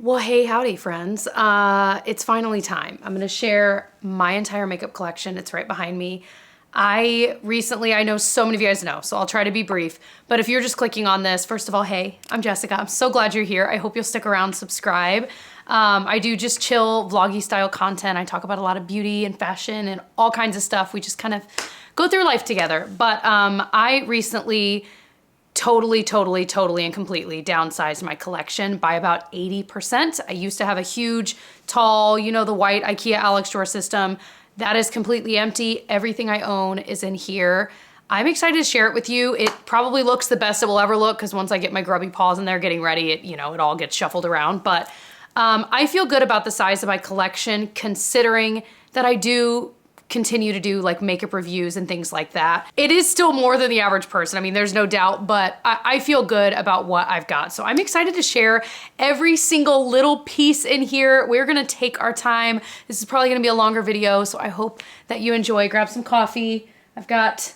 Well, hey, howdy, friends. It's finally time. I'm gonna share my entire makeup collection. It's right behind me. I know so many of you guys know, so I'll try to be brief. But if you're just clicking on this, first of all, hey, I'm Jessica. I'm so glad you're here. I hope you'll stick around, subscribe. I do just chill, vloggy style content. I talk about a lot of beauty and fashion and all kinds of stuff. We just kind of go through life together. But I recently totally and completely downsized my collection by about 80%. I used to have a huge, tall, you know, the white IKEA Alex drawer system. That is completely empty. Everything I own is in here. I'm excited to share it with you. It probably looks the best it will ever look because once I get my grubby paws in there getting ready, it all gets shuffled around. But I feel good about the size of my collection considering that I do continue to do like makeup reviews and things like that. It is still more than the average person. I mean, there's no doubt, but I feel good about what I've got. So I'm excited to share every single little piece in here. We're gonna take our time. This is probably gonna be a longer video, so I hope that you enjoy. Grab some coffee. I've got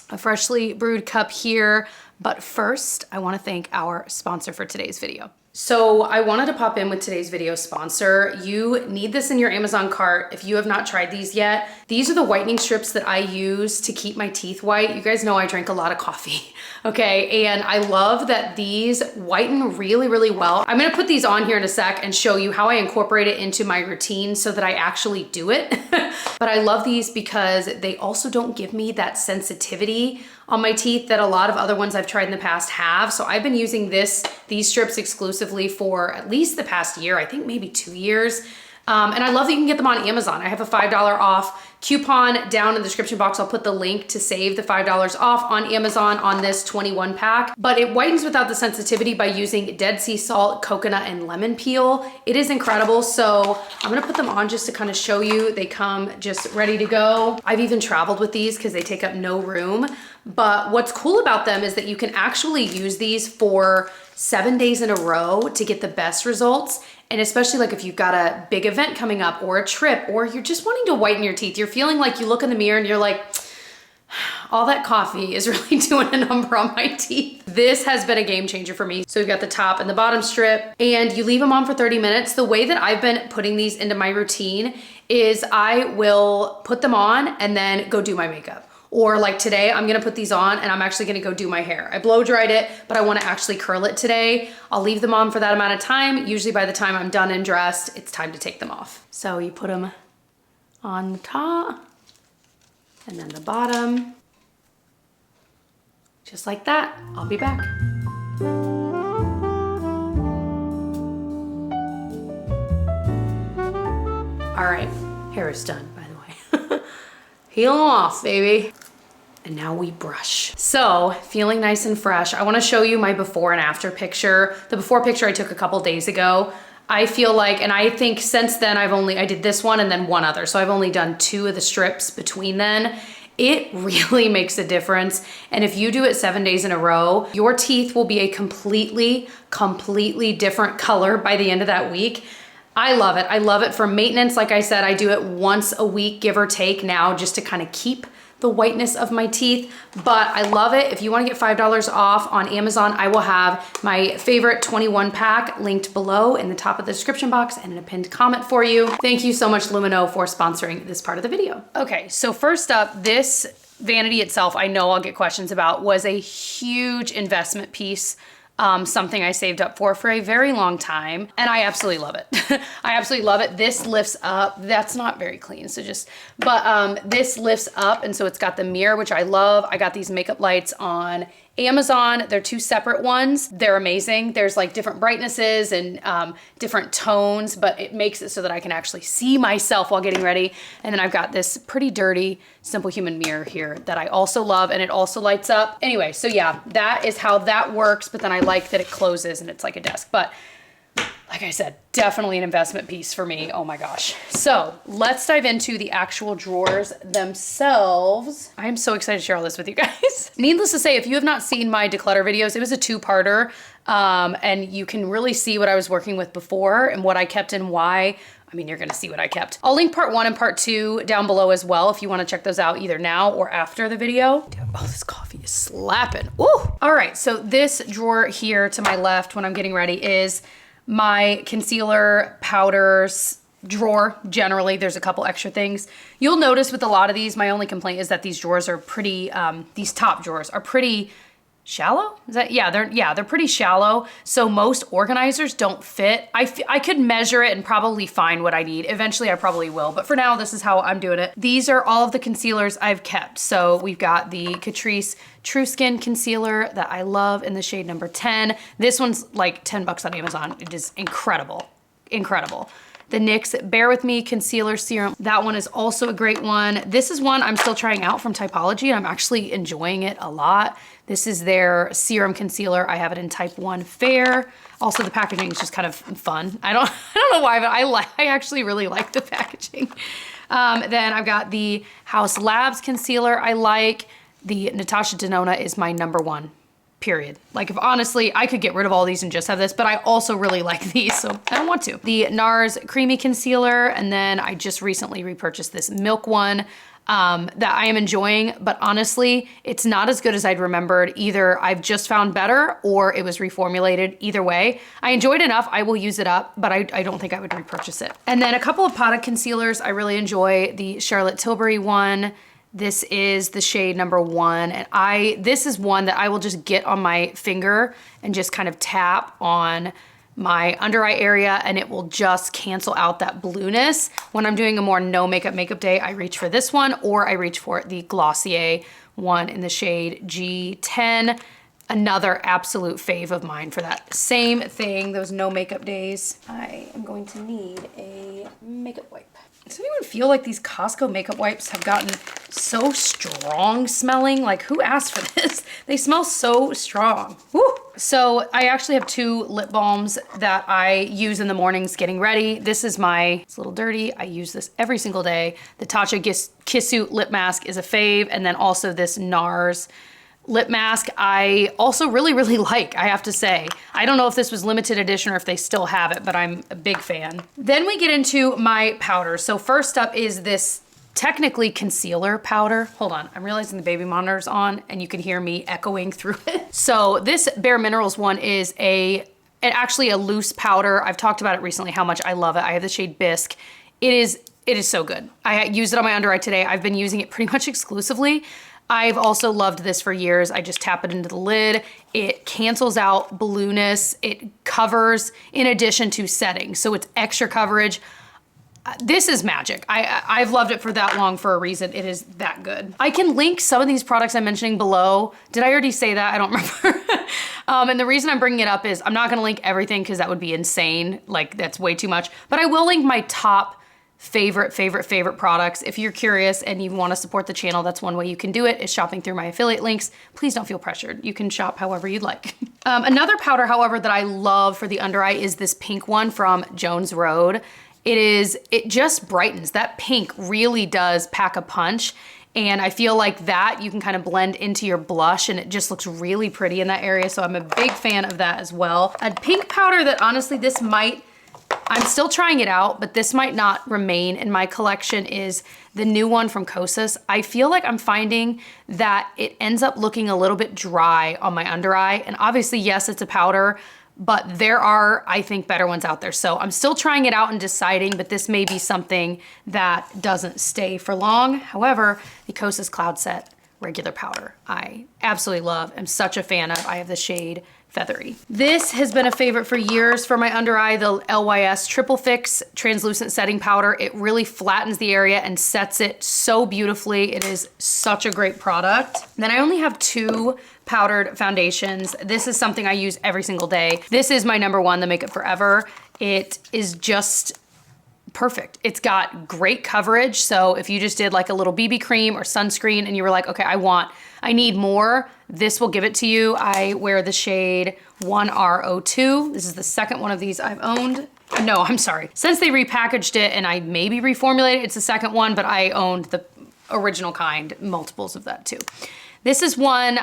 a freshly brewed cup here, but first I wanna thank our sponsor for today's video. So I wanted to pop in with today's video sponsor. You need this in your Amazon cart if you have not tried these yet. These are the whitening strips that I use to keep my teeth white. You guys know I drink a lot of coffee, okay? And I love that these whiten really well. I'm gonna put these on here in a sec and show you how I incorporate it into my routine so that I actually do it. But I love these because they also don't give me that sensitivity on my teeth that a lot of other ones I've tried in the past have. So I've been using these strips exclusively for at least the past year, I think maybe 2 years. And I love that you can get them on Amazon. I have a $5 off coupon down in the description box. I'll put the link to save the $5 off on Amazon on this 21 pack. But it whitens without the sensitivity by using Dead Sea salt, coconut, and lemon peel. It is incredible. So I'm gonna put them on just to kind of show you. They come just ready to go. I've even traveled with these because they take up no room. But what's cool about them is that you can actually use these for 7 days in a row to get the best results. And especially like if you've got a big event coming up or a trip, or you're just wanting to whiten your teeth, you're feeling like you look in the mirror and you're like, all that coffee is really doing a number on my teeth. This has been a game changer for me. So we've got the top and the bottom strip, and you leave them on for 30 minutes. The way that I've been putting these into my routine is I will put them on and then go do my makeup. Or like today, I'm gonna put these on and I'm actually gonna go do my hair. I blow dried it, but I wanna actually curl it today. I'll leave them on for that amount of time. Usually by the time I'm done and dressed, it's time to take them off. So you put them on the top and then the bottom, just like that. I'll be back. All right, hair is done, by the way. Peel them off, baby. And now we brush. So feeling nice and fresh. I wanna show you my before and after picture. The before picture I took a couple days ago. I feel like, and I think since then I did this one and then one other. So I've only done 2 of the strips between then. It really makes a difference. And if you do it 7 days in a row, your teeth will be a completely different color by the end of that week. I love it. I love it for maintenance. Like I said, I do it once a week, give or take now, just to kind of keep the whiteness of my teeth. But I love it. If you want to get $5 off on Amazon, I will have my favorite 21 pack linked below in the top of the description box and in a pinned comment for you. Thank you so much, Lumino, for sponsoring this part of the video. Okay, so first up, this Vanity itself, I know I'll get questions about, was a huge investment piece. Something I saved up for a very long time, and I absolutely love it. I absolutely love it. This lifts up. That's not very clean, so but this lifts up, and so it's got the mirror, which I love. I got these makeup lights on Amazon. They're 2 separate ones. They're amazing. There's like different brightnesses and different tones, but it makes it so that I can actually see myself while getting ready. And then I've got this pretty dirty Simple Human mirror here that I also love, and it also lights up. Anyway, so yeah, that is how that works, but then I like that it closes and it's like a desk. But like I said, definitely an investment piece for me. Oh my gosh. So let's dive into the actual drawers themselves. I am so excited to share all this with you guys. Needless to say, if you have not seen my declutter videos, it was a 2-parter. And you can really see what I was working with before and what I kept and why. I mean, you're gonna see what I kept. I'll link part 1 and part 2 down below as well if you wanna check those out either now or after the video. Oh, this coffee is slapping. Woo! All right, so this drawer here to my left when I'm getting ready is my concealer powders drawer. Generally, there's a couple extra things. You'll notice with a lot of these, my only complaint is that these drawers are pretty, these top drawers are pretty shallow. Is that, yeah, they're pretty shallow. So most organizers don't fit. I could measure it and probably find what I need. Eventually I probably will, but for now, this is how I'm doing it. These are all of the concealers I've kept. So we've got the Catrice True Skin Concealer that I love in the shade number 10. This one's like 10 bucks on Amazon. It is incredible, incredible. The NYX Bear With Me Concealer Serum. That one is also a great one. This is one I'm still trying out from Typology, and I'm actually enjoying it a lot. This is their serum concealer. I have it in Type 1 Fair. Also, the packaging is just kind of fun. I don't know why, but I actually really like the packaging. Then I've got the House Labs Concealer I like. The Natasha Denona is my number one. Period. Like, if honestly, I could get rid of all these and just have this, but I also really like these, so I don't want to. The NARS Creamy Concealer, and then I just recently repurchased this Milk one that I am enjoying, but honestly, it's not as good as I'd remembered. Either I've just found better or it was reformulated. Either way, I enjoyed enough, I will use it up, but I don't think I would repurchase it. And then a couple of potted concealers I really enjoy. The Charlotte Tilbury one. This is the shade number 1, and this is one that I will just get on my finger and just kind of tap on my under eye area, and it will just cancel out that blueness. When I'm doing a more no makeup day, I reach for this one, or I reach for the Glossier one in the shade G10. Another absolute fave of mine for that same thing, those no makeup days. I am going to need a makeup wipe. Does anyone feel like these Costco makeup wipes have gotten so strong smelling? Like, who asked for this? They smell so strong. Woo! So I actually have 2 lip balms that I use in the mornings getting ready. This is it's a little dirty. I use this every single day. The Tatcha Kissu lip mask is a fave, and then also this NARS lip mask I also really like, I have to say. I don't know if this was limited edition or if they still have it, but I'm a big fan. Then we get into my powder. So first up is this technically concealer powder. Hold on, I'm realizing the baby monitor's on and you can hear me echoing through it. So this Bare Minerals one is actually a loose powder. I've talked about it recently, how much I love it. I have the shade Bisque. It is so good. I used it on my under eye today. I've been using it pretty much exclusively. I've also loved this for years. I just tap it into the lid. It cancels out blueness. It covers in addition to setting. So it's extra coverage. This is magic. I've loved it for that long for a reason. It is that good. I can link some of these products I'm mentioning below. Did I already say that? I don't remember. And the reason I'm bringing it up is I'm not gonna link everything because that would be insane. Like, that's way too much. But I will link my top favorite products. If you're curious and you want to support the channel, that's one way you can do it, is shopping through my affiliate links. Please don't feel pressured. You can shop however you'd like. Another powder, however, that I love for the under eye is this pink one from Jones Road. It just brightens. That pink really does pack a punch. And I feel like that you can kind of blend into your blush and it just looks really pretty in that area. So I'm a big fan of that as well. A pink powder that honestly I'm still trying it out, but this might not remain in my collection, is the new one from Kosas. I feel like I'm finding that it ends up looking a little bit dry on my under eye. And obviously, yes, it's a powder, but there are, I think, better ones out there. So I'm still trying it out and deciding, but this may be something that doesn't stay for long. However, the Kosas Cloud Set regular powder, I absolutely love. I'm such a fan of. I have the shade Feathery. This has been a favorite for years for my under eye, the LYS Triple Fix Translucent Setting Powder. It really flattens the area and sets it so beautifully. It is such a great product. Then I only have 2 powdered foundations. This is something I use every single day. This is my number 1, the Makeup Forever. It is just perfect. It's got great coverage. So if you just did like a little BB cream or sunscreen and you were like, okay, I need more, this will give it to you. I wear the shade 1R02. This is the second one of these I've owned. No, I'm sorry. Since they repackaged it and I maybe reformulated, it's the second one, but I owned the original kind, multiples of that too. This is one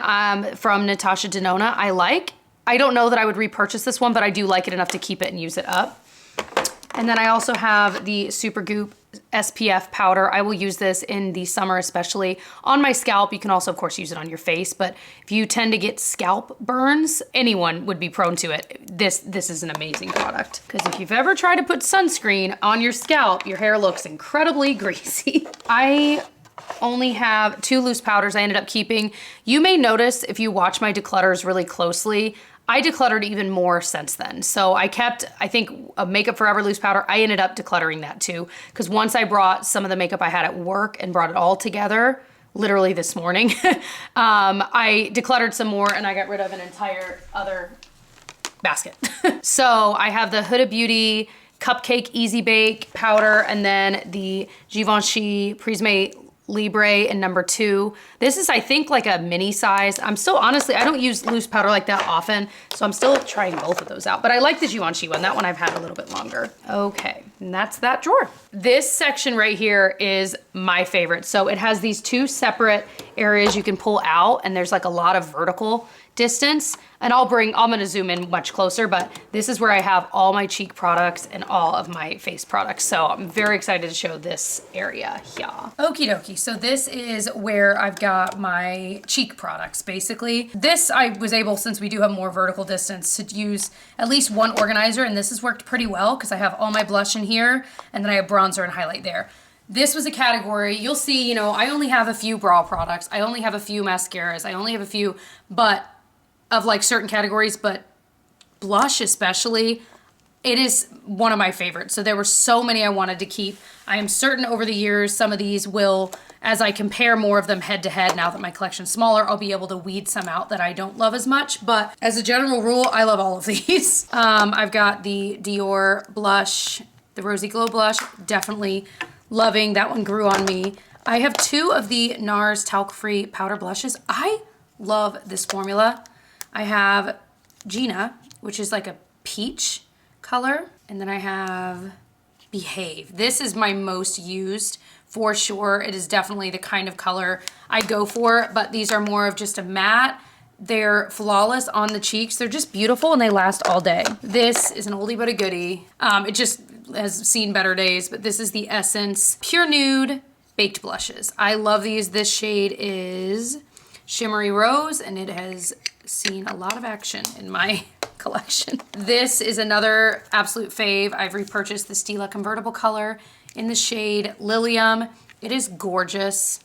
from Natasha Denona I like. I don't know that I would repurchase this one, but I do like it enough to keep it and use it up. And then I also have the Supergoop SPF powder. I will use this in the summer, especially on my scalp. You can also, of course, use it on your face, but if you tend to get scalp burns, anyone would be prone to it. This is an amazing product, because if you've ever tried to put sunscreen on your scalp, your hair looks incredibly greasy. I only have 2 loose powders I ended up keeping. You may notice if you watch my declutters really closely, I decluttered even more since then. So I kept, I think, a Makeup Forever loose powder. I ended up decluttering that too, because once I brought some of the makeup I had at work and brought it all together, literally this morning, I decluttered some more and I got rid of an entire other basket. So I have the Huda Beauty Cupcake Easy Bake powder, and then the Givenchy Prisme Libre in number 2. This is, I think, like a mini size. I'm still, honestly, I don't use loose powder like that often, so I'm still trying both of those out. But I like the Givenchy one. That one I've had a little bit longer. Okay, and that's that drawer. This section right here is my favorite. So it has these 2 separate areas you can pull out, and there's like a lot of vertical distance. And I'm gonna zoom in much closer, but this is where I have all my cheek products and all of my face products. So I'm very excited to show this area here. Okie dokie, so this is where I've got my cheek products, basically. This I was able, since we do have more vertical distance, to use at least one organizer, and this has worked pretty well because I have all my blush in here, and then I have bronzer and highlight there. This was a category, you'll see, you know, I only have a few brow products, I only have a few mascaras, I only have a few, but of like certain categories, but blush especially, it is one of my favorites. So there were so many I wanted to keep. I am certain over the years, some of these will, as I compare more of them head to head, now that my collection's smaller, I'll be able to weed some out that I don't love as much. But as a general rule, I love all of these. I've got the Dior blush, the Rosy Glow blush, definitely loving. That one grew on me. I have 2 of the NARS talc-free powder blushes. I love this formula. I have Gina, which is like a peach color. And then I have Behave. This is my most used for sure. It is definitely the kind of color I go for, but these are more of just a matte. They're flawless on the cheeks. They're just beautiful and they last all day. This is an oldie but a goodie. It just has seen better days, but this is the Essence Pure Nude Baked Blushes. I love these. This shade is Shimmery Rose, and it has seen a lot of action in my collection. This is another absolute fave. I've repurchased the Stila convertible color in the shade Lilium. It is gorgeous.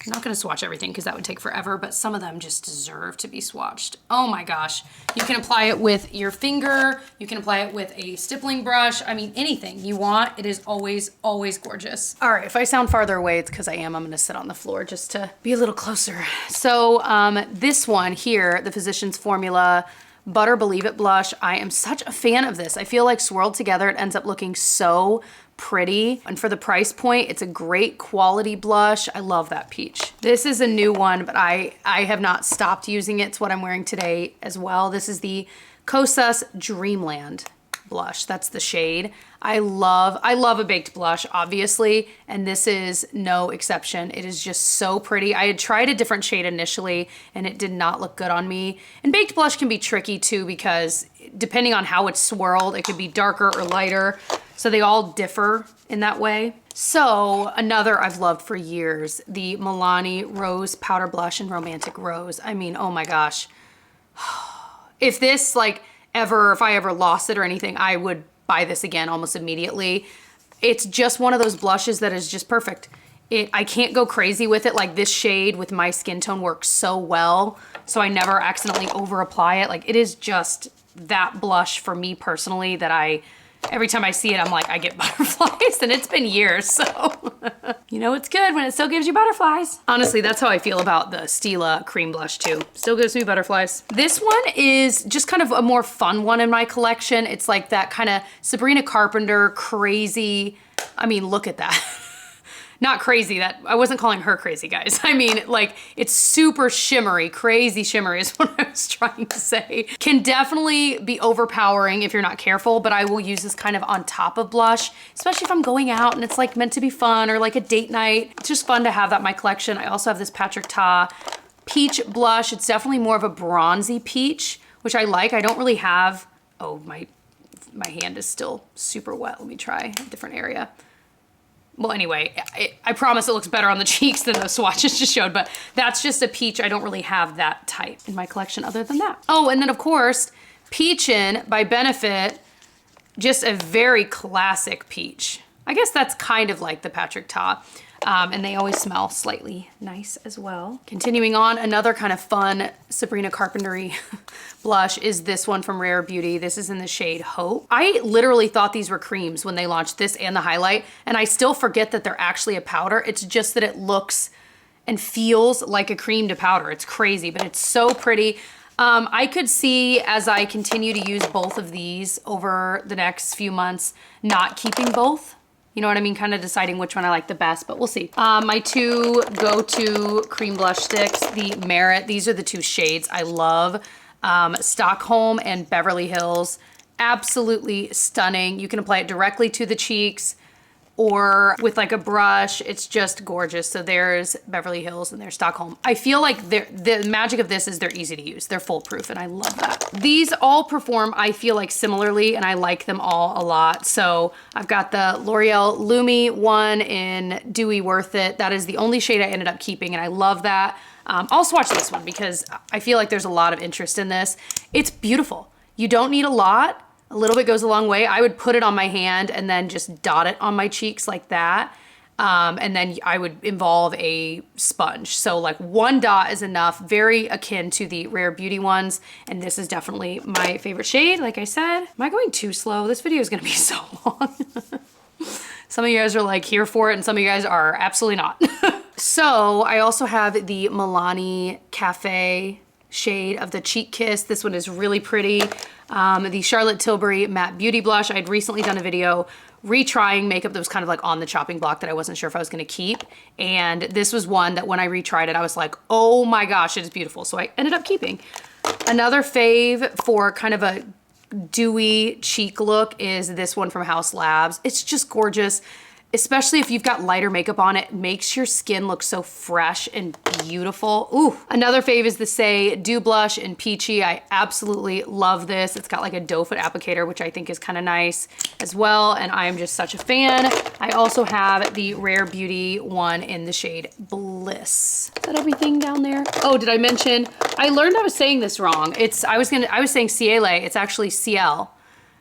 I'm not gonna swatch everything because that would take forever, but some of them just deserve to be swatched. Oh my gosh. You can apply it with your finger. You can apply it with a stippling brush. I mean, anything you want. It is always, always gorgeous. All right, if I sound farther away, it's because I'm gonna sit on the floor just to be a little closer. So this one here, the Physicians Formula Butter Believe It blush. I am such a fan of this. I feel like swirled together, it ends up looking so pretty. And for the price point, it's a great quality blush. I love that peach. This is a new one, but I have not stopped using it. It's what I'm wearing today as well. This is the Kosas Dreamland blush. That's the shade. I love a baked blush, obviously, and this is no exception. It is just so pretty. I had tried a different shade initially and it did not look good on me. And baked blush can be tricky too, because depending on how it's swirled, it could be darker or lighter. So they all differ in that way. So another I've loved for years, the Milani Rose Powder Blush in Romantic Rose. I mean, oh my gosh. If this if I ever lost it or anything, I would buy this again almost immediately. It's just one of those blushes that is just perfect. I can't go crazy with it. Like, this shade with my skin tone works so well, so I never accidentally over apply it. Like, it is just that blush for me personally that every time I see it, I'm like, I get butterflies, and it's been years, so. You know it's good when it still gives you butterflies. Honestly, that's how I feel about the Stila cream blush too. Still gives me butterflies. This one is just kind of a more fun one in my collection. It's like that kind of Sabrina Carpenter crazy. I mean, look at that. Not crazy, I wasn't calling her crazy, guys. I mean, like, it's super shimmery. Crazy shimmery is what I was trying to say. Can definitely be overpowering if you're not careful, but I will use this kind of on top of blush, especially if I'm going out and it's like meant to be fun, or like a date night. It's just fun to have that in my collection. I also have this Patrick Ta peach blush. It's definitely more of a bronzy peach, which I like. I don't really have, oh, my hand is still super wet. Let me try a different area. well, anyway, I promise it looks better on the cheeks than those swatches just showed, but that's just a peach. I don't really have that type in my collection other than that. Oh, and then of course, Peachin' by Benefit, just a very classic peach. I guess that's kind of like the Patrick Ta. And they always smell slightly nice as well. Continuing on, another kind of fun Sabrina Carpenter blush is this one from Rare Beauty. This is in the shade Hope. I literally thought these were creams when they launched this and the highlight, and I still forget that they're actually a powder. It's just that it looks and feels like a cream to powder. It's crazy, but it's so pretty. I could see, as I continue to use both of these over the next few months, not keeping both. You know what I mean? Kind of deciding which one I like the best, but we'll see. My two go-to cream blush sticks, the Merit. These are the two shades I love. Stockholm and Beverly Hills. Absolutely stunning. You can apply it directly to the cheeks or with like a brush. It's just gorgeous. So there's Beverly Hills and there's Stockholm. I feel like the magic of this is they're easy to use. They're foolproof and I love that. These all perform, I feel like, similarly, and I like them all a lot. So I've got the L'Oreal Lumi one in Dewy Worth It. That is the only shade I ended up keeping and I love that. I'll swatch this one because I feel like there's a lot of interest in this. It's beautiful. You don't need a lot. A little bit goes a long way. I would put it on my hand and then just dot it on my cheeks like that. And then I would involve a sponge. So like one dot is enough, very akin to the Rare Beauty ones. And this is definitely my favorite shade, like I said. Am I going too slow? This video is gonna be so long. Some of you guys are like here for it and some of you guys are absolutely not. So I also have the Milani Cafe shade of the Cheek Kiss. This one is really pretty. The Charlotte Tilbury Matte Beauty Blush. I'd recently done a video retrying makeup that was kind of like on the chopping block that I wasn't sure if I was gonna keep. And this was one that when I retried it, I was like, oh my gosh, it is beautiful. So I ended up keeping. Another fave for kind of a dewy cheek look is this one from House Labs. It's just gorgeous. Especially if you've got lighter makeup on, it makes your skin look so fresh and beautiful. Ooh. Another fave is the Say Dew Blush in Peachy. I absolutely love this. It's got like a doe foot applicator, which I think is kind of nice as well. And I'm just such a fan. I also have the Rare Beauty one in the shade Bliss. Is that everything down there? Oh, did I mention? I learned I was saying this wrong. I was saying Ciele. It's actually Ciel.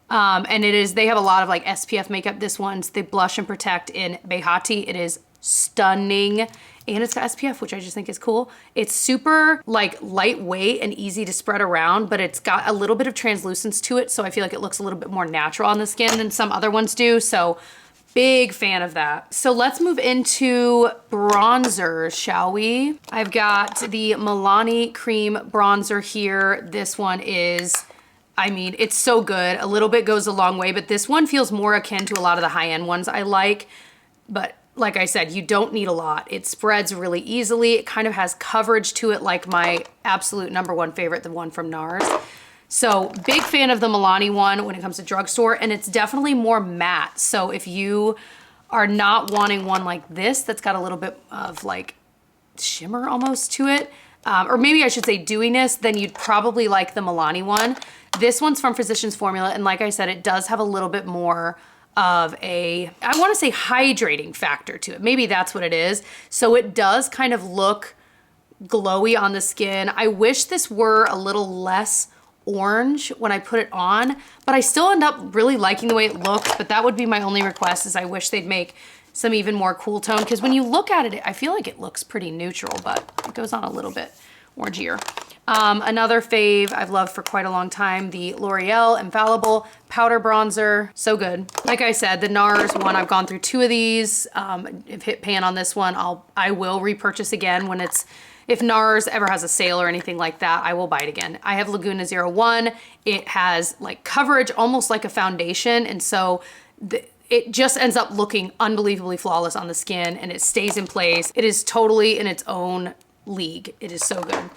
And they have a lot of like SPF makeup. This one's the Blush and Protect in Behati. It is stunning. And it's got SPF, which I just think is cool. It's super like lightweight and easy to spread around, but it's got a little bit of translucence to it. So I feel like it looks a little bit more natural on the skin than some other ones do. So big fan of that. So let's move into bronzers, shall we? I've got the Milani Cream Bronzer here. This one is, I mean, it's so good. A little bit goes a long way, but this one feels more akin to a lot of the high-end ones I like. But like I said, you don't need a lot. It spreads really easily. It kind of has coverage to it like my absolute #1 favorite, the one from NARS. So big fan of the Milani one when it comes to drugstore, and it's definitely more matte. So if you are not wanting one like this, that's got a little bit of like shimmer almost to it, or maybe I should say dewiness, then you'd probably like the Milani one. This one's from Physicians Formula, and like I said, it does have a little bit more of a, I wanna say hydrating factor to it. Maybe that's what it is. So it does kind of look glowy on the skin. I wish this were a little less orange when I put it on, but I still end up really liking the way it looks, but that would be my only request, is I wish they'd make some even more cool tone, because when you look at it, I feel like it looks pretty neutral, but it goes on a little bit orangier. Another fave I've loved for quite a long time, the L'Oreal Infallible Powder Bronzer. So good. Like I said, the NARS one, I've gone through 2 of these. I've hit pan on this one. I will repurchase again when if NARS ever has a sale or anything like that, I will buy it again. I have Laguna 01. It has like coverage almost like a foundation, and so it just ends up looking unbelievably flawless on the skin, and it stays in place. It is totally in its own league. It is so good.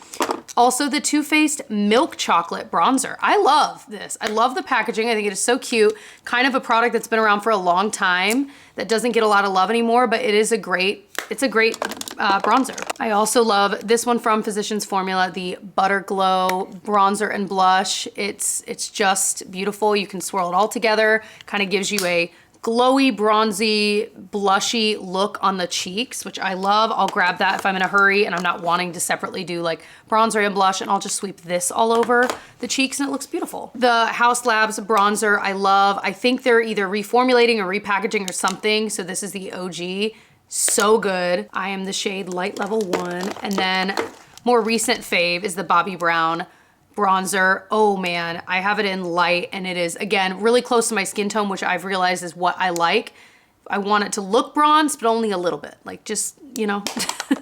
Also, the Too Faced Milk Chocolate Bronzer. I love this. I love the packaging. I think it is so cute. Kind of a product that's been around for a long time that doesn't get a lot of love anymore, but it is a great bronzer. I also love this one from Physicians Formula, the Butter Glow Bronzer and Blush. It's just beautiful. You can swirl it all together. Kind of gives you a glowy, bronzy, blushy look on the cheeks, which I love. I'll grab that if I'm in a hurry and I'm not wanting to separately do like bronzer and blush, and I'll just sweep this all over the cheeks and it looks beautiful. The Haus Labs bronzer I love. I think they're either reformulating or repackaging or something. So this is the OG, so good. I am the shade Light Level 1. And then more recent fave is the Bobbi Brown bronzer. Oh man, I have it in light and it is, again, really close to my skin tone, which I've realized is what I like. I want it to look bronzed, but only a little bit, like just, you know.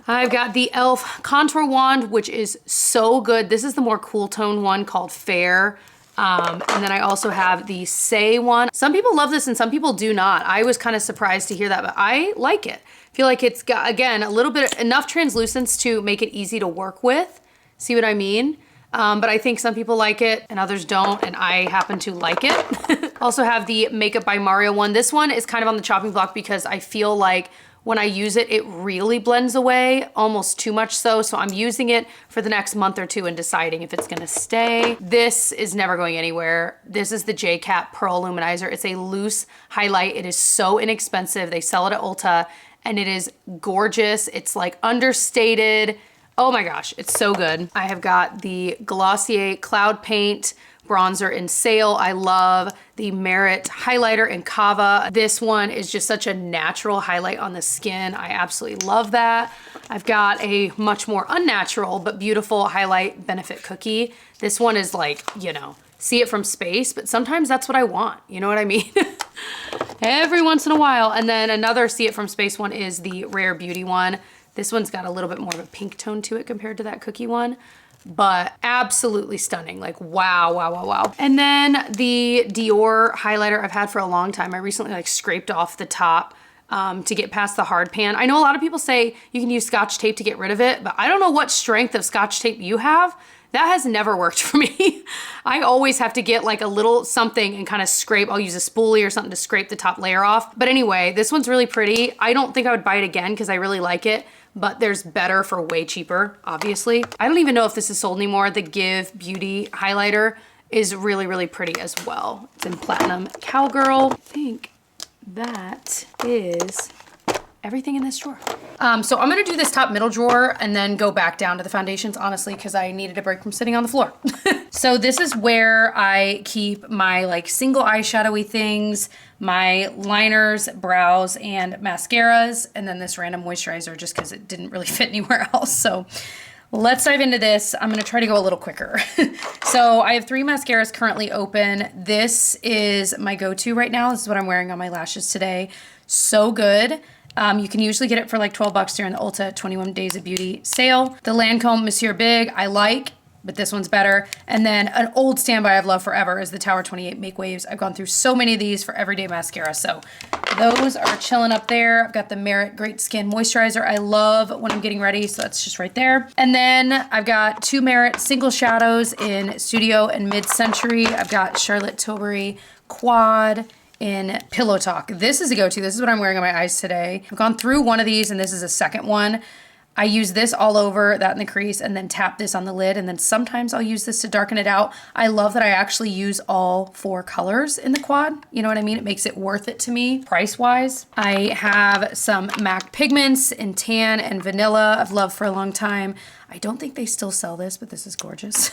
I've got the e.l.f. contour wand, which is so good. This is the more cool tone one called Fair. And then I also have the Say one. Some people love this and some people do not. I was kind of surprised to hear that, but I like it. I feel like it's got, again, a little bit, enough translucence to make it easy to work with. See what I mean? But I think some people like it and others don't, and I happen to like it. Also have the Makeup by Mario one. This one is kind of on the chopping block because I feel like when I use it, it really blends away, almost too much so. So I'm using it for the next month or two and deciding if it's gonna stay. This is never going anywhere. This is the J-Cat Pearl Luminizer. It's a loose highlight. It is so inexpensive. They sell it at Ulta and it is gorgeous. It's like understated. Oh my gosh, it's so good. I have got the Glossier Cloud Paint bronzer in sale. I love the Merit highlighter in Kava. This one is just such a natural highlight on the skin. I absolutely love that. I've got a much more unnatural but beautiful highlight Benefit Cookie. This one is like, you know, see it from space, but sometimes that's what I want. You know what I mean? Every once in a while. And then another see it from space one is the Rare Beauty one. This one's got a little bit more of a pink tone to it compared to that cookie one, but absolutely stunning. Like, wow, wow, wow, wow. And then the Dior highlighter I've had for a long time. I recently like scraped off the top to get past the hard pan. I know a lot of people say you can use Scotch tape to get rid of it, but I don't know what strength of Scotch tape you have. That has never worked for me. I always have to get like a little something and kind of scrape. I'll use a spoolie or something to scrape the top layer off. But anyway, this one's really pretty. I don't think I would buy it again because I really like it, but there's better for way cheaper, obviously. I don't even know if this is sold anymore. The Give Beauty highlighter is really, really pretty as well. It's in Platinum Cowgirl. I think that is everything in this drawer. So I'm gonna do this top middle drawer and then go back down to the foundations, honestly, because I needed a break from sitting on the floor. So this is where I keep my like single eyeshadowy things, my liners, brows, and mascaras, and then this random moisturizer just because it didn't really fit anywhere else. So let's dive into this. I'm gonna try to go a little quicker. So I have 3 mascaras currently open. This is my go-to right now. This is what I'm wearing on my lashes today. So good. You can usually get it for like 12 bucks during the Ulta 21 Days of Beauty sale. The Lancome Monsieur Big I like, but this one's better. And then an old standby I've loved forever is the Tower 28 Make Waves. I've gone through so many of these for everyday mascara. So those are chilling up there. I've got the Merit Great Skin Moisturizer I love when I'm getting ready. So that's just right there. And then I've got 2 Merit single shadows in Studio and Mid-Century. I've got Charlotte Tilbury Quad in Pillow Talk. This is a go-to. This is what I'm wearing on my eyes today. I've gone through one of these and this is a second one. I use this all over, that in the crease, and then tap this on the lid, and then sometimes I'll use this to darken it out. I love that I actually use all 4 colors in the quad. You know what I mean? It makes it worth it to me, price-wise. I have some MAC pigments in tan and vanilla I've loved for a long time. I don't think they still sell this, but this is gorgeous.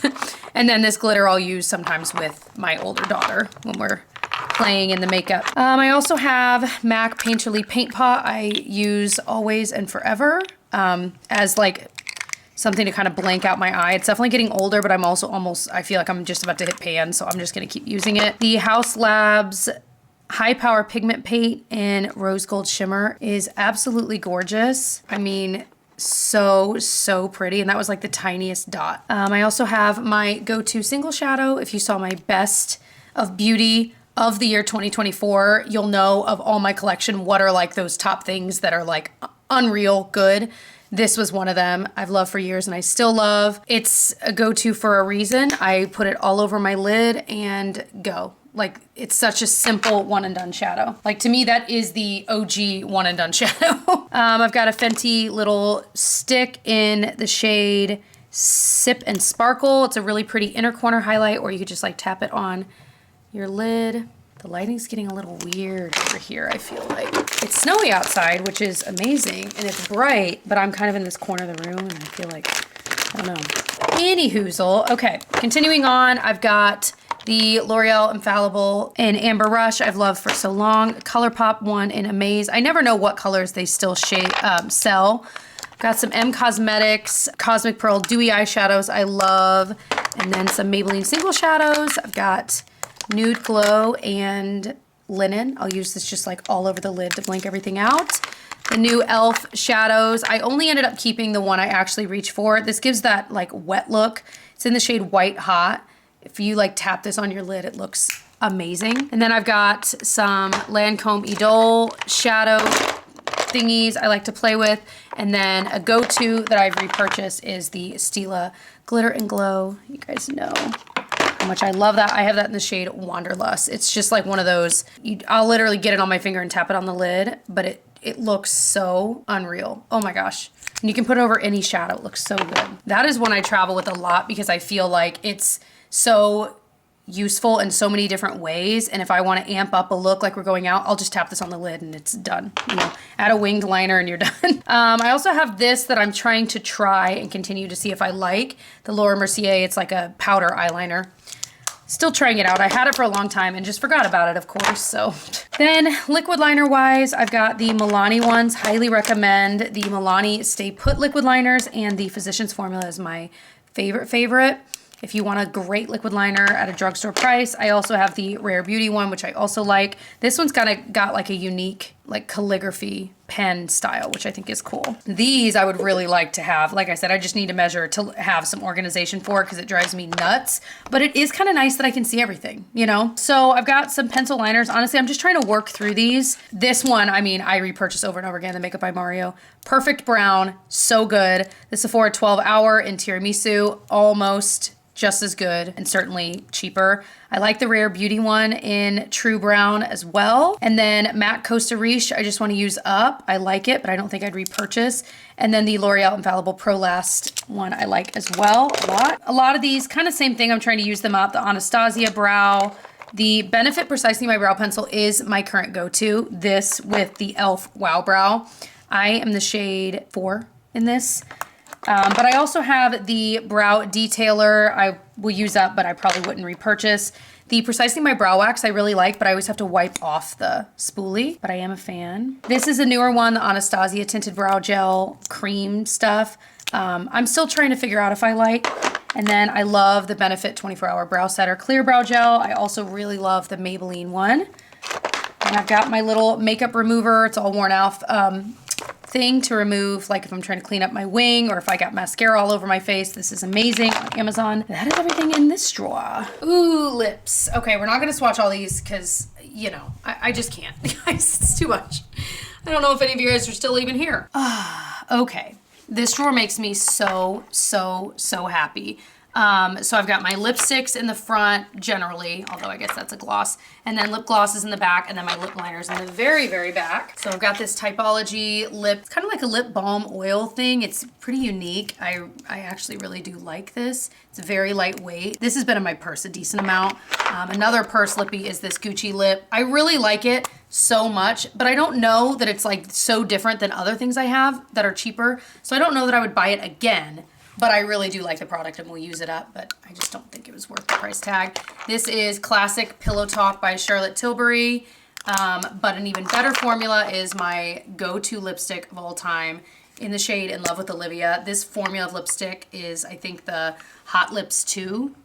And then this glitter I'll use sometimes with my older daughter when we're playing in the makeup. I also have MAC Painterly Paint Pot I use always and forever as like something to kind of blank out my eye. It's definitely getting older, but I'm also almost, I feel like I'm just about to hit pan, so I'm just gonna keep using it. The Haus Labs High Power Pigment Paint in Rose Gold Shimmer is absolutely gorgeous. I mean, so pretty, and that was like the tiniest dot. I also have my go-to single shadow. If you saw my best of beauty of the year 2024, you'll know of all my collection what are like those top things that are like unreal good. This was one of them I've loved for years and I still love. It's a go-to for a reason. I put it all over my lid and go. Like, it's such a simple one and done shadow. Like, to me, that is the OG one and done shadow. I've got a Fenty little stick in the shade Sip and Sparkle. It's a really pretty inner corner highlight, or you could just like tap it on your lid. The lighting's getting a little weird over here, I feel like. It's snowy outside, which is amazing, and it's bright, but I'm kind of in this corner of the room, and I feel like, I don't know. Anyhoozle. Okay, continuing on, I've got the L'Oreal Infallible in Amber Rush I've loved for so long. ColourPop one in Amaze. I never know what colors they still sell. Got some M Cosmetics Cosmic Pearl Dewy Eyeshadows I love. And then some Maybelline Single Shadows. I've got Nude Glow and Linen. I'll use this just like all over the lid to blink everything out. The new e.l.f. shadows. I only ended up keeping the one I actually reached for. This gives that like wet look. It's in the shade White Hot. If you like tap this on your lid, it looks amazing. And then I've got some Lancome Idole shadow thingies I like to play with. And then a go-to that I've repurchased is the Stila Glitter and Glow. You guys know how much I love that. I have that in the shade Wanderlust. It's just like one of those, I'll literally get it on my finger and tap it on the lid, but it looks so unreal. Oh my gosh. And you can put it over any shadow. It looks so good. That is one I travel with a lot because I feel like it's so useful in so many different ways. And if I want to amp up a look like we're going out, I'll just tap this on the lid and it's done. You know, add a winged liner and you're done. I also have this that I'm trying to try and continue to see if I like. The Laura Mercier, it's like a powder eyeliner. Still trying it out. I had it for a long time and just forgot about it, of course. So then liquid liner wise, I've got the Milani ones. Highly recommend the Milani Stay Put liquid liners, and the Physicians Formula is my favorite. If you want a great liquid liner at a drugstore price. I also have the Rare Beauty one, which I also like. This one's got like a unique like calligraphy pen style, which I think is cool. These I would really like to have. Like I said, I just need to measure to have some organization for it because it drives me nuts. But it is kind of nice that I can see everything, you know? So I've got some pencil liners. Honestly, I'm just trying to work through these. This one, I mean, I repurchase over and over again, the Makeup by Mario. Perfect brown, so good. The Sephora 12 Hour in Tiramisu, almost just as good and certainly cheaper. I like the Rare Beauty one in True Brown as well. And then Matte Costa Riche, I just want to use up. I like it, but I don't think I'd repurchase. And then the L'Oreal Infallible Pro Last one I like as well a lot. A lot of these, kind of same thing, I'm trying to use them up. The Anastasia Brow. The Benefit Precisely My Brow Pencil is my current go-to. This with the e.l.f. Wow Brow. I am the shade 4 in this. But I also have the Brow Detailer I will use up, but I probably wouldn't repurchase. The Precisely My Brow Wax I really like, but I always have to wipe off the spoolie, but I am a fan. This is a newer one, the Anastasia Tinted Brow Gel Cream stuff. I'm still trying to figure out if I like. And then I love the Benefit 24-Hour Brow Setter Clear Brow Gel. I also really love the Maybelline one. And I've got my little makeup remover. It's all worn off. Thing to remove, like if I'm trying to clean up my wing or if I got mascara all over my face. This is amazing on Amazon. That is everything in this drawer. Ooh, lips. Okay, we're not gonna swatch all these because, you know, I just can't. Guys, it's too much. I don't know if any of you guys are still even here. Okay. This drawer makes me so happy. So I've got my lipsticks in the front generally, although I guess that's a gloss, and then lip glosses in the back, and then my lip liners in the very back. So I've got this Typology lip, it's kind of like a lip balm oil thing. It's pretty unique. I actually really do like this. It's very lightweight. This has been in my purse a decent amount. Another purse lippy is this Gucci lip. I really like it so much, but I don't know that it's like so different than other things I have that are cheaper. So I don't know that I would buy it again. But I really do like the product and we'll use it up, but I just don't think it was worth the price tag. This is Classic Pillow Talk by Charlotte Tilbury, but an even better formula is my go-to lipstick of all time in the shade In Love with Olivia. This formula of lipstick is, I think, the Hot Lips 2,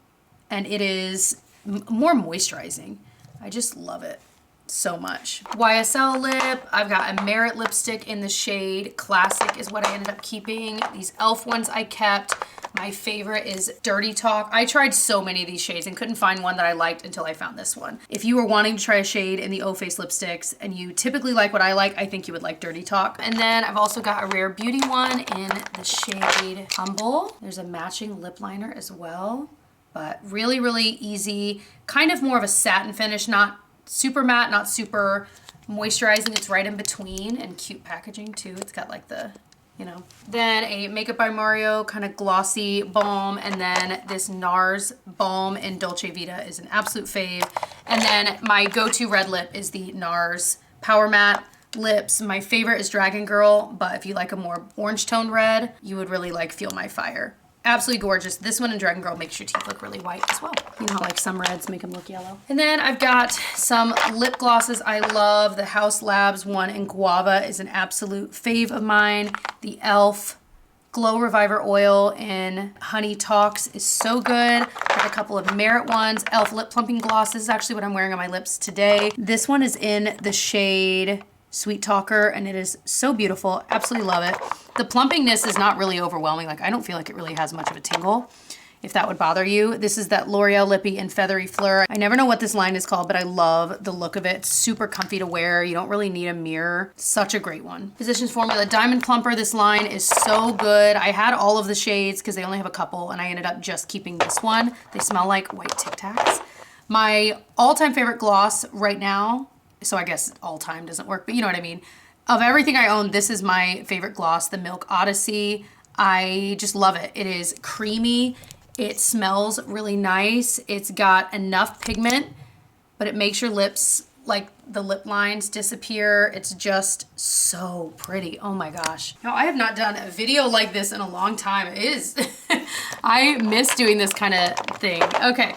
and it is more moisturizing. I just love it so much. YSL lip, I've got a Merit lipstick in the shade Classic is what I ended up keeping. These e.l.f. ones I kept. My favorite is Dirty Talk. I tried so many of these shades and couldn't find one that I liked until I found this one. If you were wanting to try a shade in the O-Face lipsticks and you typically like what I like, I think you would like Dirty Talk. And then I've also got a Rare Beauty one in the shade Humble. There's a matching lip liner as well, but really easy. Kind of more of a satin finish, not super matte, not super moisturizing. It's right in between, and cute packaging too. It's got like the, you know. Then a Makeup by Mario kind of glossy balm, and then this NARS balm in Dolce Vita is an absolute fave. And then my go-to red lip is the NARS Power Matte Lips. My favorite is Dragon Girl, but if you like a more orange toned red, you would really like Feel My Fire. Absolutely gorgeous. This one in Dragon Girl makes your teeth look really white as well. You know how like some reds make them look yellow. And then I've got some lip glosses I love. The House Labs one in Guava is an absolute fave of mine. The e.l.f. Glow Reviver Oil in Honey Talks is so good. Got a couple of Merit ones. e.l.f. Lip Plumping Gloss. This is actually what I'm wearing on my lips today. This one is in the shade Sweet Talker, and it is so beautiful. Absolutely love it. The plumpingness is not really overwhelming. Like, I don't feel like it really has much of a tingle, if that would bother you. This is that L'Oreal Lippy in Feathery Fleur. I never know what this line is called, but I love the look of it. It's super comfy to wear. You don't really need a mirror. Such a great one. Physicians Formula Diamond Plumper. This line is so good. I had all of the shades because they only have a couple, and I ended up just keeping this one. They smell like white Tic Tacs. My all-time favorite gloss right now, so I guess all time doesn't work, but you know what I mean. Of everything I own, this is my favorite gloss, the Milk Odyssey. I just love it. It is creamy. It smells really nice. It's got enough pigment, but it makes your lips, like the lip lines, disappear. It's just so pretty. Oh my gosh. Now, I have not done a video like this in a long time. It is, I miss doing this kind of thing. Okay.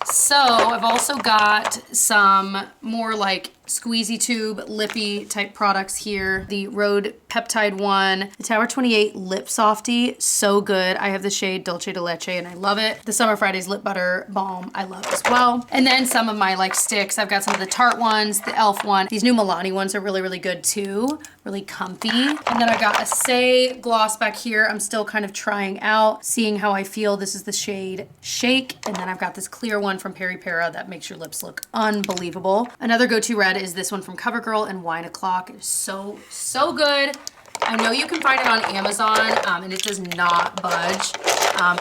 So I've also got some more like squeezy tube lippy type products here. The Rhode Peptide one, the Tower 28 Lip Softy, so good. I have the shade Dolce de Leche and I love it. The Summer Fridays Lip Butter Balm I love as well. And then some of my like sticks. I've got some of the Tarte ones, the e.l.f. one. These new Milani ones are really, really good too. Really comfy. And then I got a Say gloss back here. I'm still kind of trying out, seeing how I feel. This is the shade Shake. And then I've got this clear one from Peri Para that makes your lips look unbelievable. Another go-to red is this one from CoverGirl and Wine O'Clock. It is so, so good. I know you can find it on Amazon and it does not budge.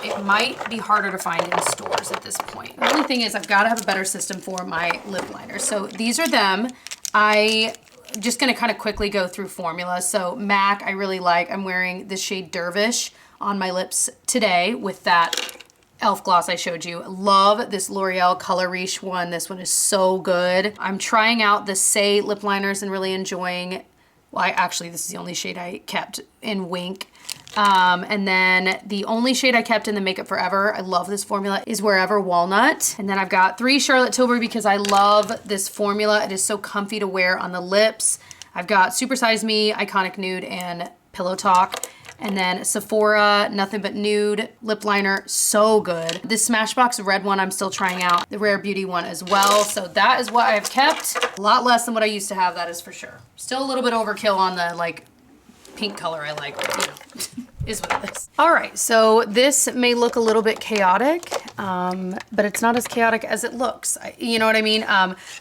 It might be harder to find in stores at this point. The only thing is I've got to have a better system for my lip liners. So these are them. I'm just gonna kind of quickly go through formulas. So MAC, I really like. I'm wearing the shade Dervish on my lips today with that e.l.f. gloss I showed you. Love this L'Oreal Color Riche one. This one is so good. I'm trying out the Say lip liners and really enjoying, well, actually this is the only shade I kept in Wink. And then the only shade I kept in the Makeup Forever, I love this formula, is Wherever Walnut. And then I've got 3 Charlotte Tilbury because I love this formula. It is so comfy to wear on the lips. I've got Super Size Me, Iconic Nude, and Pillow Talk. And then Sephora, Nothing But Nude lip liner, so good. This Smashbox red one I'm still trying out, the Rare Beauty one as well. So that is what I've kept. A lot less than what I used to have, that is for sure. Still a little bit overkill on the like pink color I like, but you know, is what it is. All right, so this may look a little bit chaotic, but it's not as chaotic as it looks. You know what I mean?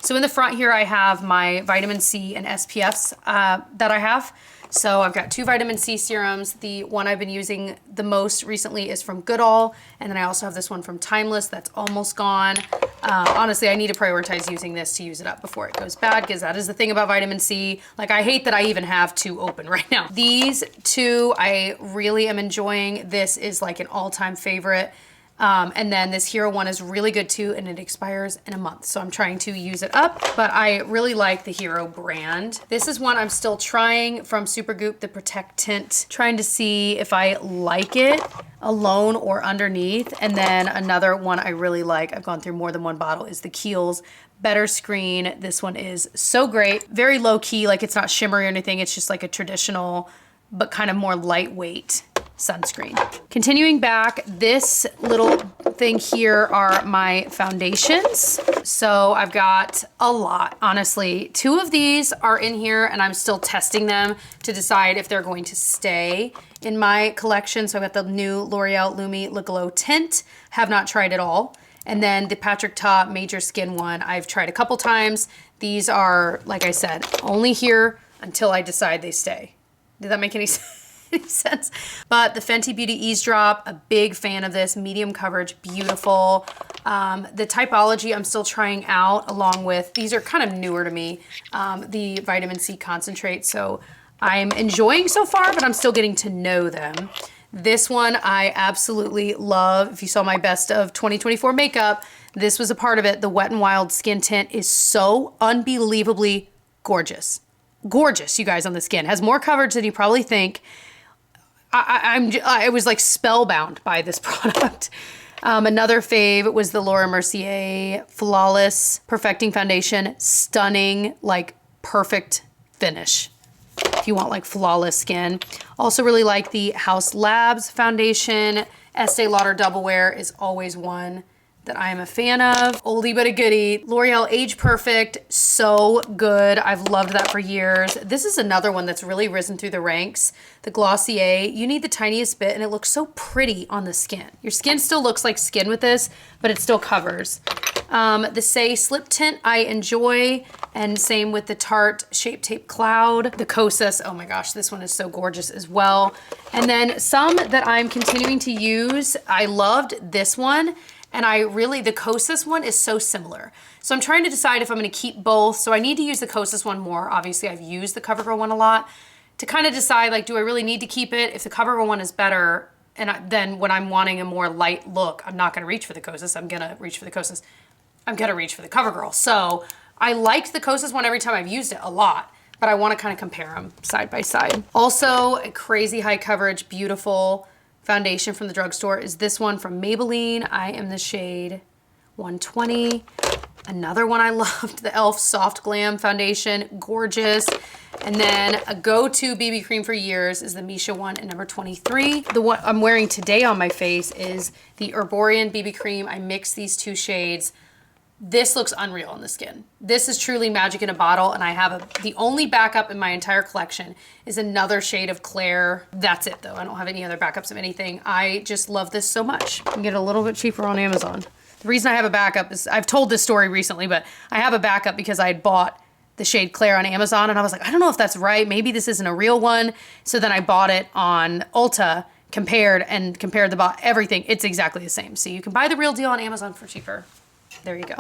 So in the front here, I have my vitamin C and SPFs that I have. So I've got 2 vitamin C serums. The one I've been using the most recently is from Goodall. And then I also have this one from Timeless that's almost gone. Honestly, I need to prioritize using this to use it up before it goes bad, because that is the thing about vitamin C. Like, I hate that I even have 2 open right now. These 2 I really am enjoying. This is like an all-time favorite. And then this Hero one is really good too, and it expires in a month. So I'm trying to use it up, but I really like the Hero brand. This is one I'm still trying from Supergoop, the Protect Tint, trying to see if I like it alone or underneath. And then another one I really like, I've gone through more than one bottle, is the Kiehl's Better Screen. This one is so great. Very low key, like it's not shimmery or anything. It's just like a traditional, but kind of more lightweight sunscreen. Continuing back, this little thing here are my foundations. So I've got a lot, honestly. 2 of these are in here and I'm still testing them to decide if they're going to stay in my collection. So I've got the new L'Oreal Lumi Le Glow Tint, have not tried it all. And then the Patrick Ta Major Skin one, I've tried a couple times. These are, like I said, only here until I decide they stay. Did that make any sense? Sense. But the Fenty Beauty Eavesdrop, a big fan of this, medium coverage, beautiful. The Typology I'm still trying out, along with, these are kind of newer to me, the Vitamin C Concentrate. So I'm enjoying so far, but I'm still getting to know them. This one I absolutely love. If you saw my best of 2024 makeup, This was a part of it. The Wet n Wild skin tint is so unbelievably gorgeous. Gorgeous, you guys, on the skin. Has more coverage than you probably think. I was like spellbound by this product. Another fave was the Laura Mercier Flawless Perfecting Foundation. Stunning, like perfect finish. If you want like flawless skin. Also really like the House Labs foundation. Estee Lauder Double Wear is always one that I am a fan of. Oldie but a goodie. L'Oreal Age Perfect, so good. I've loved that for years. This is another one that's really risen through the ranks. The Glossier, you need the tiniest bit and it looks so pretty on the skin. Your skin still looks like skin with this, but it still covers. The Say Slip Tint I enjoy, and same with the Tarte Shape Tape Cloud. The Kosas, oh my gosh, this one is so gorgeous as well. And then some that I'm continuing to use, I loved this one. And the Kosas one is so similar. So I'm trying to decide if I'm gonna keep both. So I need to use the Kosas one more. Obviously I've used the CoverGirl one a lot to kind of decide like, do I really need to keep it? If the CoverGirl one is better, then when I'm wanting a more light look, I'm not gonna reach for the Kosas. I'm gonna reach for the Kosas. I'm gonna reach for the CoverGirl. So I liked the Kosas one every time I've used it a lot, but I wanna kind of compare them side by side. Also a crazy high coverage, beautiful foundation from the drugstore is this one from Maybelline. I am the shade 120. Another one I loved, the e.l.f. Soft Glam Foundation, gorgeous. And then a go-to BB cream for years is the Misha one in number 23. The one I'm wearing today on my face is the Herborian BB cream. I mixed these two shades. This looks unreal on the skin. This is truly magic in a bottle, and I have the only backup in my entire collection is another shade of Claire. That's it though. I don't have any other backups of anything. I just love this so much. You can get it a little bit cheaper on Amazon. The reason I have a backup is, I've told this story recently, but I have a backup because I had bought the shade Claire on Amazon and I was like, I don't know if that's right. Maybe this isn't a real one. So then I bought it on Ulta, compared everything. It's exactly the same. So you can buy the real deal on Amazon for cheaper. There you go.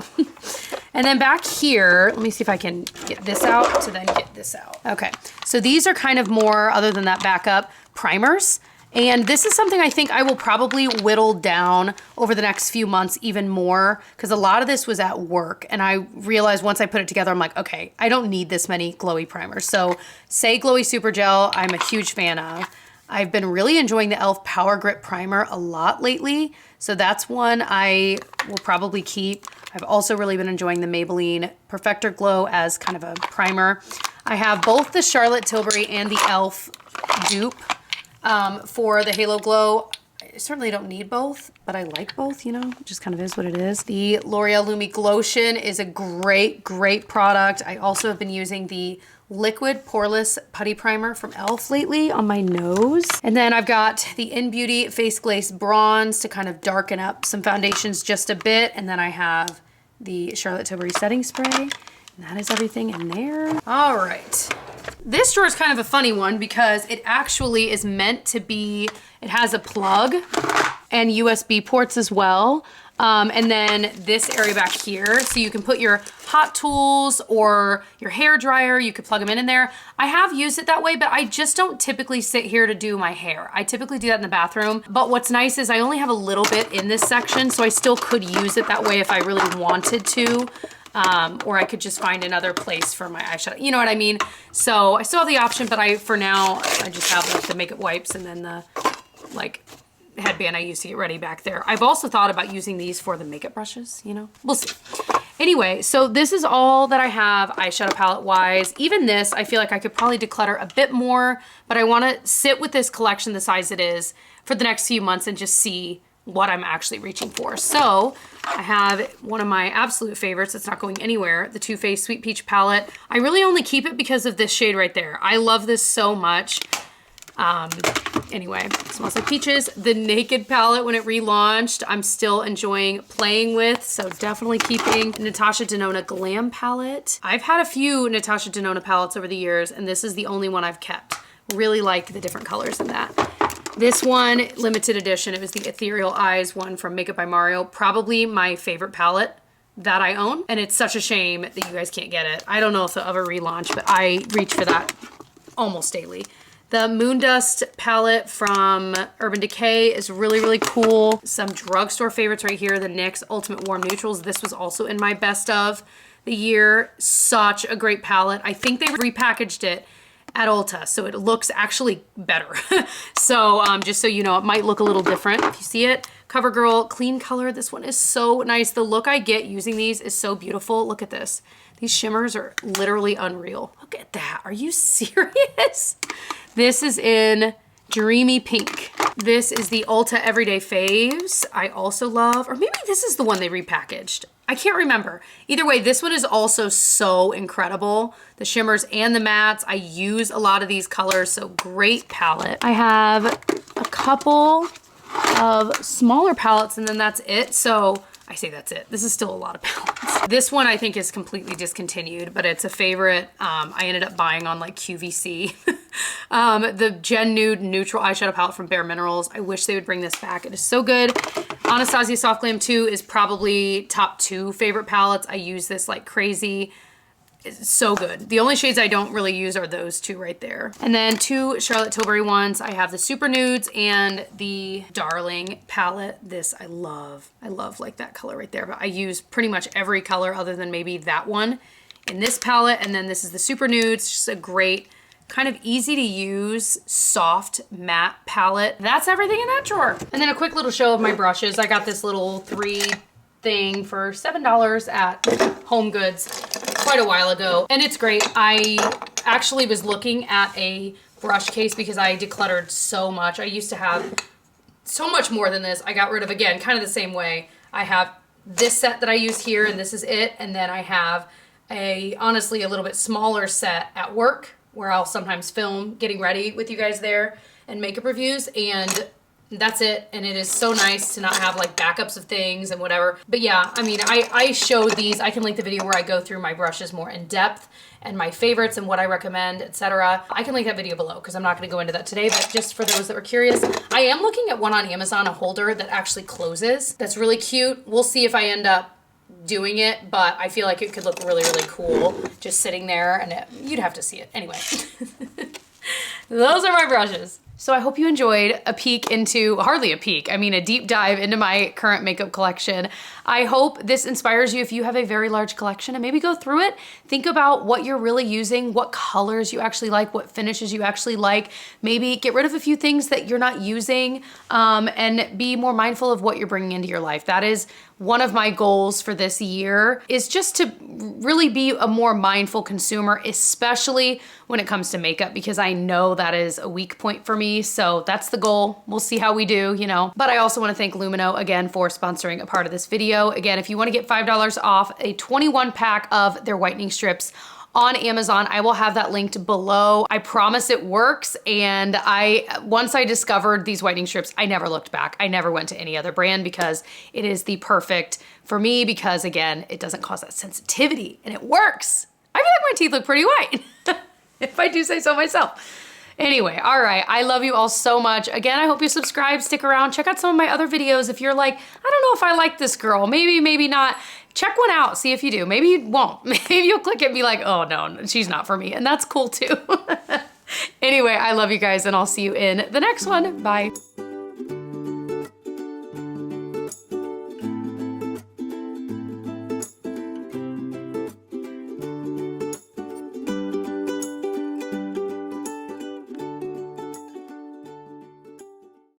And then back here, let me see if I can get this out to then get this out. Okay, so these are kind of more, other than that backup, primers. And this is something I think I will probably whittle down over the next few months even more, because a lot of this was at work. And I realized once I put it together, I'm like, okay, I don't need this many glowy primers. So Say Glowy Super Gel, I'm a huge fan of. I've been really enjoying the e.l.f. Power Grip Primer a lot lately. So that's one I will probably keep. I've also really been enjoying the Maybelline Perfector Glow as kind of a primer. I have both the Charlotte Tilbury and the e.l.f. dupe for the Halo Glow. I certainly don't need both, but I like both, you know, it just kind of is what it is. The L'Oreal Lumi Glotion is a great, great product. I also have been using the Liquid Poreless Putty Primer from e.l.f. lately on my nose. And then I've got the In Beauty Face Glaze Bronze to kind of darken up some foundations just a bit. And then I have the Charlotte Tilbury Setting Spray. And that is everything in there. All right. This drawer is kind of a funny one because it actually is meant to be, it has a plug and USB ports as well. And then this area back here, so you can put your hot tools or your hair dryer, you could plug them in there. I have used it that way, but I just don't typically sit here to do my hair. I typically do that in the bathroom. But what's nice is I only have a little bit in this section, so I still could use it that way if I really wanted to. Or I could just find another place for my eyeshadow. You know what I mean? So I still have the option, but for now, I just have like the makeup wipes and then the like headband I use to get ready back there. I've also thought about using these for the makeup brushes, you know, we'll see. Anyway, so this is all that I have eyeshadow palette wise. Even this, I feel like I could probably declutter a bit more, but I wanna sit with this collection the size it is for the next few months and just see what I'm actually reaching for. So I have one of my absolute favorites, it's not going anywhere, the Too Faced Sweet Peach palette. I really only keep it because of this shade right there. I love this so much. Anyway, it smells like peaches. The Naked palette, when it relaunched, I'm still enjoying playing with, so definitely keeping. Natasha Denona Glam palette. I've had a few Natasha Denona palettes over the years, and this is the only one I've kept. Really like the different colors in that. This one, limited edition, it was the Ethereal Eyes one from Makeup by Mario. Probably my favorite palette that I own, and it's such a shame that you guys can't get it. I don't know if they'll ever relaunch, but I reach for that almost daily. The Moon Dust palette from Urban Decay is really, really cool. Some drugstore favorites right here. The NYX Ultimate Warm Neutrals. This was also in my best of the year. Such a great palette. I think they repackaged it at Ulta, so it looks actually better. So just so you know, it might look a little different if you see it. CoverGirl Clean Color. This one is so nice. The look I get using these is so beautiful. Look at this. These shimmers are literally unreal. Look at that. Are you serious? This is in Dreamy Pink. This is the Ulta Everyday Faves. I also love, or maybe this is the one they repackaged. I can't remember. Either way, this one is also so incredible. The shimmers and the mattes. I use a lot of these colors, so great palette. I have a couple of smaller palettes and then that's it. So I say that's it. This is still a lot of palettes. This one I think is completely discontinued, but it's a favorite. I ended up buying on like QVC. The Gen Nude Neutral Eyeshadow Palette from Bare Minerals. I wish they would bring this back. It is so good. Anastasia Soft Glam 2 is probably top 2 favorite palettes. I use this like crazy. It's so good. The only shades I don't really use are those two right there. And then 2 Charlotte Tilbury ones. I have the Super Nudes and the Darling palette. This I love. I love like that color right there, but I use pretty much every color other than maybe that one in this palette. And then this is the Super Nudes, just a great kind of easy to use soft matte palette. That's everything in that drawer. And then a quick little show of my brushes. I got this little 3 thing for $7 at Home Goods quite a while ago, and it's great. I actually was looking at a brush case because I decluttered so much. I used to have so much more than this. I got rid of, again, kind of the same way. I have this set that I use here, and this is it, and then I have honestly a little bit smaller set at work where I'll sometimes film getting ready with you guys there and makeup reviews, and that's it. And it is so nice to not have like backups of things and whatever. But yeah, I mean, I showed these. I can link the video where I go through my brushes more in depth and my favorites and what I recommend, etc. I can link that video below because I'm not going to go into that today, but just for those that were curious, I am looking at one on Amazon, a holder that actually closes. That's really cute. We'll see if I end up doing it, but I feel like it could look really, really cool just sitting there, and you'd have to see it. Anyway, those are my brushes. So I hope you enjoyed a peek into, hardly a peek, I mean a deep dive into my current makeup collection. I hope this inspires you if you have a very large collection, and maybe go through it. Think about what you're really using, what colors you actually like, what finishes you actually like. Maybe get rid of a few things that you're not using, and be more mindful of what you're bringing into your life. That is one of my goals for this year, is just to really be a more mindful consumer, especially when it comes to makeup, because I know that is a weak point for me. So that's the goal. We'll see how we do, you know. But I also want to thank Lumino again for sponsoring a part of this video. Again, if you want to get $5 off a 21 pack of their whitening strips on Amazon, I will have that linked below. I promise it works. And once I discovered these whitening strips, I never looked back. I never went to any other brand because it is the perfect for me, because again, it doesn't cause that sensitivity and it works. I feel like my teeth look pretty white, if I do say so myself. Anyway, all right, I love you all so much. Again, I hope you subscribe, stick around, check out some of my other videos. If you're like, I don't know if I like this girl, maybe, maybe not, check one out, see if you do. Maybe you won't. Maybe you'll click it and be like, oh no, she's not for me, and that's cool too. Anyway, I love you guys, and I'll see you in the next one. Bye.